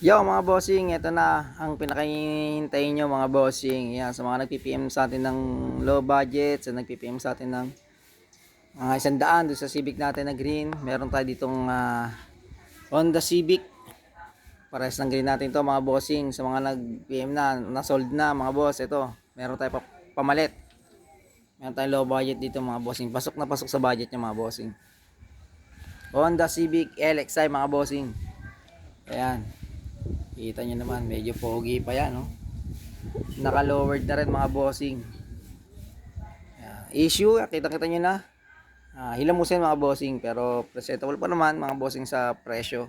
Yo mga bossing, ito na ang pinakahintayin nyo mga bossing. Yan, sa mga nag-PPM sa atin ng low budget, sa nag-PPM sa atin ng mga 100 doon sa Civic natin na green. Meron tayo ditong Honda Civic. Pares ng green natin to mga bossing. Sa mga nag-PM na sold na mga boss, ito. Meron tayo pamalit. Meron tayong low budget dito mga bossing. Pasok na pasok sa budget nyo mga bossing. Honda Civic LXI mga bossing. Ayan. Kita nyo naman, medyo pogi pa yan, no? Naka-lowered na rin mga bossing. Ayan. Issue, kita-kita nyo na. Hilamusin mga bossing, pero presentable pa naman mga bossing sa presyo.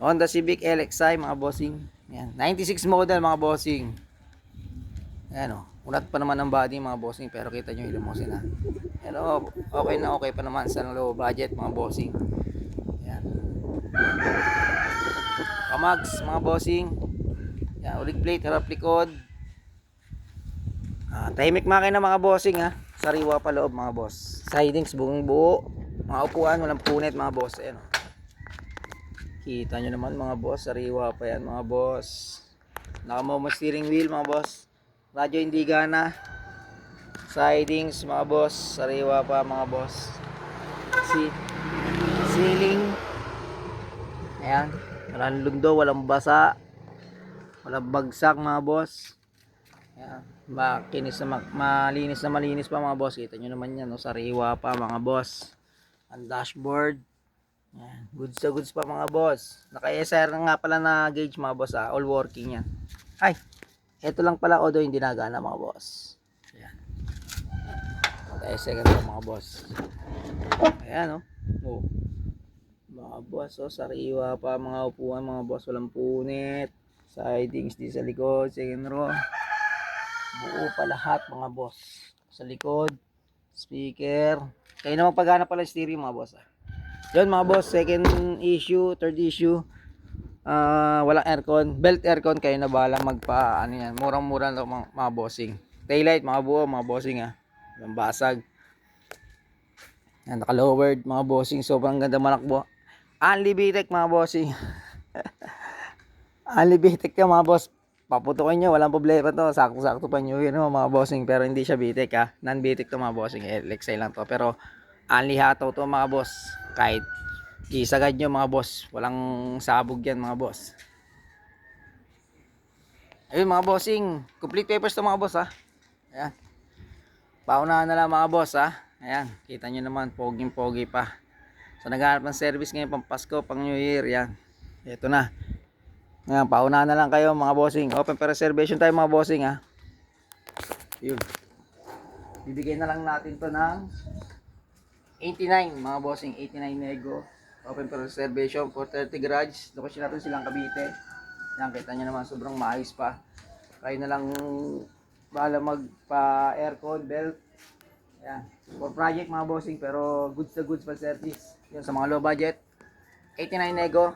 Honda Civic LXI mga bossing. Ayan. 96 model mga bossing. Ayan, o. Unat pa naman ang body mga bossing, pero kita nyo hilamusin, ha. Pero okay pa naman sa low budget mga bossing. Ayan. Kamags mga bossing. Yan, ulig plate, harap likod. Tahimik makina mga bossing, ha. Sariwa pa loob mga boss. Sidings buong buo. Mga upuan, walang punit mga boss. Ayan, o. Kita nyo naman mga boss, sariwa pa yan mga boss. Nakamomo steering wheel mga boss. Radyo hindi gana. Sidings mga boss, sariwa pa mga boss. Ceiling. Ayan. Walang lundo, walang basa, walang bagsak mga boss. Ayan. Malinis pa mga boss. Kita nyo naman yan, no? Sariwa pa mga boss. Ang dashboard. Ayan. Goods pa mga boss. Naka-SR nga pala na gauge mga boss, ha? All working yan. Ay, eto lang pala odo hindi nagana mga boss. Ayan. Naka-SR nga mga boss. Ayan, no? Oh. Mga boss, oh, sariwa pa mga upuan mga boss, walang punit. Sidings di sa likod, second row. Buo pa lahat mga boss. Sa likod, speaker. Kayo naman paghanap pala stereo mga boss, ha. Yun mga boss, second issue, third issue. Walang aircon, belt aircon, kayo na bahala magpa ano yan. Murang-mura lang mga bossing. Taillight mga buo mga bossing, ha. Walang basag. Yan, naka-lowered mga bossing, sobrang ganda manakbo. Only BTEC mga bossing. Only BTEC ka mga boss. Paputukin nyo, walang problema to. Sakto-sakto pa nyo yun mga bossing. Pero hindi siya BTEC, ha. Non-BTEC to mga bossing. LXI lang to. Pero only hataw to mga boss. Kahit isagad nyo mga boss. Walang sabog yan mga boss. Ayun mga bossing. Complete papers to mga boss, ha. Ayan. Paunahan na lang mga boss, ha. Ayan. Kita nyo naman. Poging-pogi pa. So naghahanap ng service ngayon pang Pasko, pang New Year, yan. Ito na. Ngayon, paunahan na lang kayo mga bossing. Open for reservation tayo mga bossing, ha. Yun. Bibigyan na lang natin to ng 89 mga bossing. 89 nego. Open for reservation for 30 garage. Location natin silang Cavite. Yan, kita nyo naman sobrang maayos pa. Kayo na lang bahala magpa aircon, belt. Yan. For project mga bossing, pero goods na goods pa service. Yan sa mga low budget. 89 nego.